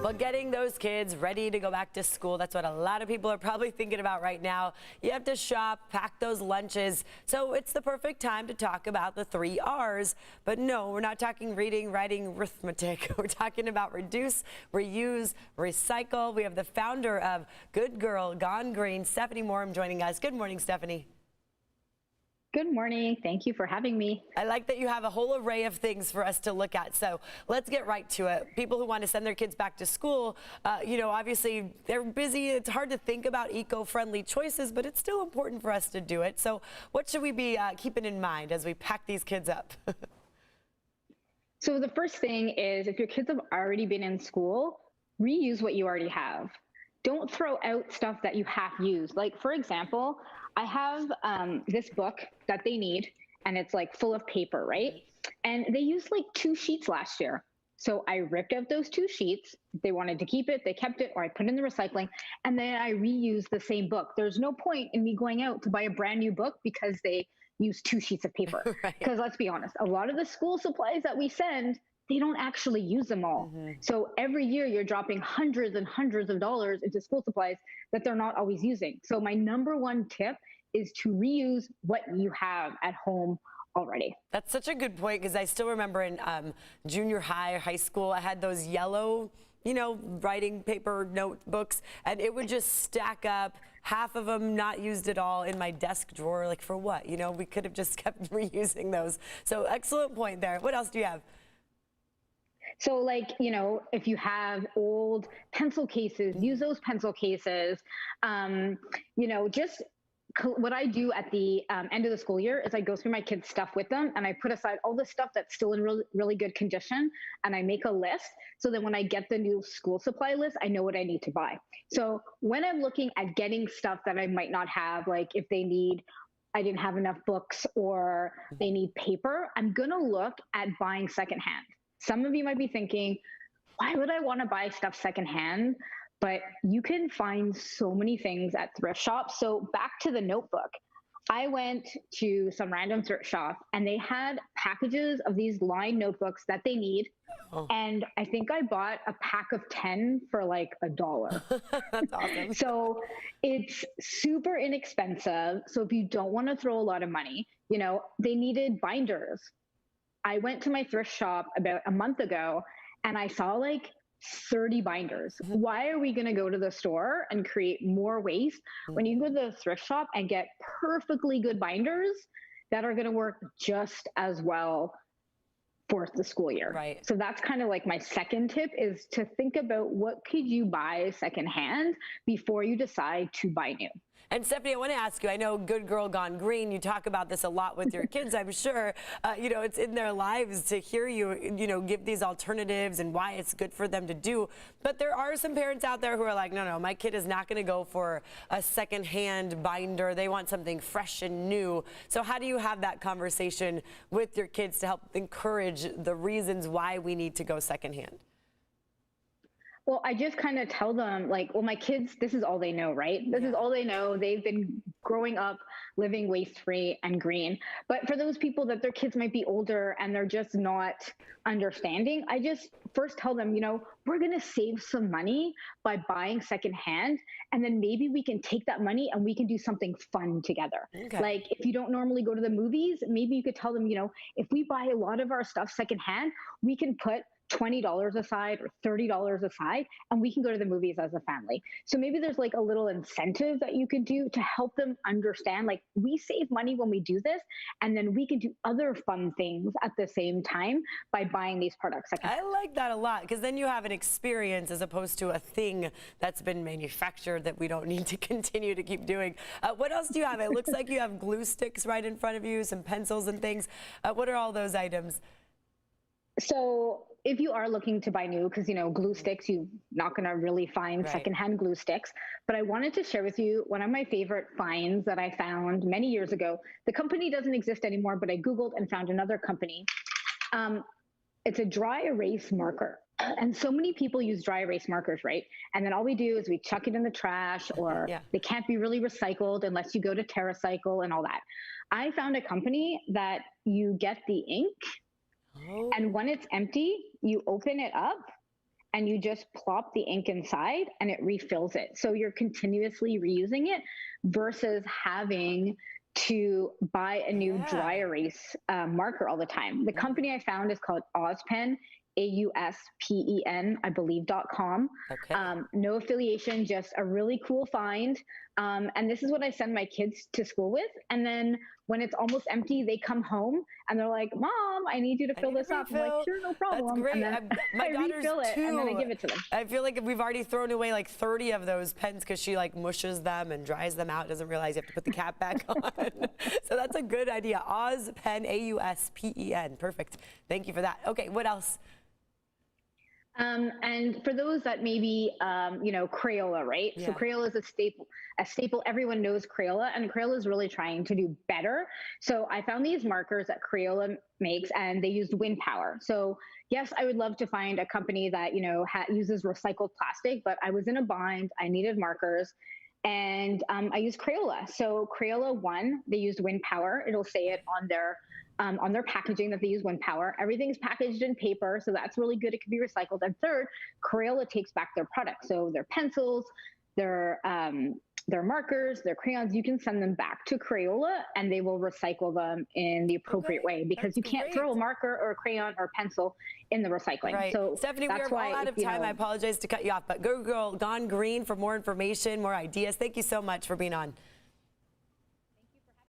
Well, getting those kids ready to go back to school, that's what a lot of people are probably thinking about right now. You have to shop, pack those lunches. So it's the perfect time to talk about the 3 R's. But no, we're not talking reading, writing, arithmetic. We're talking about reduce, reuse, recycle. We have the founder of Good Girl Gone Green, Stephanie Moram, joining us. Good morning, Stephanie. Good morning. Thank you for having me. I like that you have a whole array of things for us to look at. So let's get right to it. People who want to send their kids back to school, obviously they're busy. It's hard to think about eco-friendly choices, but it's still important for us to do it. So what should we be keeping in mind as we pack these kids up? So the first thing is, if your kids have already been in school, reuse what you already have. Don't throw out stuff that you half used. Like, for example, I have this book that they need, and it's like full of paper, right? And they used like 2 sheets last year. So I ripped out those 2 sheets. They wanted to keep it, they kept it, or I put it in the recycling, and then I reused the same book. There's no point in me going out to buy a brand new book because they use 2 sheets of paper. Because let's be honest, a lot of the school supplies that we send, they don't actually use them all. So every year you're dropping hundreds and hundreds of dollars into school supplies that they're not always using. So my number 1 tip is to reuse what you have at home already. That's such a good point, because I still remember in junior high or high school, I had those yellow, writing paper notebooks, and it would just stack up, half of them not used at all, in my desk drawer. Like, for what? We could have just kept reusing those. So excellent point there. What else do you have? So like, if you have old pencil cases, use those pencil cases. Just what I do at the end of the school year is I go through my kids' stuff with them, and I put aside all the stuff that's still in really good condition, and I make a list so that when I get the new school supply list, I know what I need to buy. So when I'm looking at getting stuff that I might not have, like if I didn't have enough books or they need paper, I'm going to look at buying secondhand. Some of you might be thinking, why would I want to buy stuff secondhand? But you can find so many things at thrift shops. So back to the notebook, I went to some random thrift shop and they had packages of these lined notebooks that they need. And I think I bought a pack of 10 for like $1. That's awesome. So it's super inexpensive. So if you don't want to throw a lot of money, they needed binders. I went to my thrift shop about a month ago and I saw like 30 binders. Why are we going to go to the store and create more waste when you can go to the thrift shop and get perfectly good binders that are going to work just as well for the school year? Right. So that's kind of like my second tip, is to think about what could you buy secondhand before you decide to buy new. And Stephanie, I want to ask you, I know Good Girl Gone Green, you talk about this a lot with your kids, I'm sure. It's in their lives to hear you, give these alternatives and why it's good for them to do. But there are some parents out there who are like, no, my kid is not going to go for a secondhand binder. They want something fresh and new. So how do you have that conversation with your kids to help encourage the reasons why we need to go secondhand? Well, I just kind of tell them, like, well, my kids, this is all they know, right? This is all they know. They've been growing up living waste-free and green. But for those people that their kids might be older and they're just not understanding, I just first tell them, we're going to save some money by buying secondhand. And then maybe we can take that money and we can do something fun together. Okay. Like if you don't normally go to the movies, maybe you could tell them, if we buy a lot of our stuff secondhand, we can put $20 aside or $30 aside, and we can go to the movies as a family. So maybe there's like a little incentive that you could do to help them understand, like, we save money when we do this, and then we can do other fun things at the same time by buying these products. I like that a lot, because then you have an experience as opposed to a thing that's been manufactured that we don't need to continue to keep doing. What else do you have? It looks like you have glue sticks right in front of you, some pencils and things. What are all those items? So if you are looking to buy new, because, glue sticks, you're not going to really find secondhand glue sticks. But I wanted to share with you one of my favorite finds that I found many years ago. The company doesn't exist anymore, but I Googled and found another company. It's a dry erase marker. And so many people use dry erase markers, right? And then all we do is we chuck it in the trash, or they can't be really recycled unless you go to TerraCycle and all that. I found a company that you get the ink, and when it's empty, you open it up and you just plop the ink inside and it refills it. So you're continuously reusing it versus having to buy a new dry erase marker all the time. The company I found is called Ozpen, AUSPEN, I believe.com. Okay. No affiliation, just a really cool find. And this is what I send my kids to school with. And then when it's almost empty, they come home and they're like, Mom, I need you to fill this up. I'm like, sure, no problem. That's great. And then My I daughter's refill it and then I give it to them. I feel like we've already thrown away like 30 of those pens because she like mushes them and dries them out, doesn't realize you have to put the cap back on. So that's a good idea. Ozpen, AUSPEN. Perfect. Thank you for that. Okay, what else? And for those that maybe, Crayola, right? Yeah. So Crayola is a staple. Everyone knows Crayola, and Crayola is really trying to do better. So I found these markers that Crayola makes, and they used wind power. So yes, I would love to find a company that, uses recycled plastic, but I was in a bind. I needed markers. And I used Crayola. So Crayola 1, they used wind power. It'll say it on their packaging that they use wind power. Everything's packaged in paper, so that's really good. It can be recycled. And third, Crayola takes back their products. So their pencils, their markers, their crayons, you can send them back to Crayola and they will recycle them in the appropriate way, because you can't throw a marker or a crayon or a pencil in the recycling. Right. So Stephanie, we are all out of time. I apologize to cut you off, but Good Girl Gone Green for more information, more ideas. Thank you so much for being on.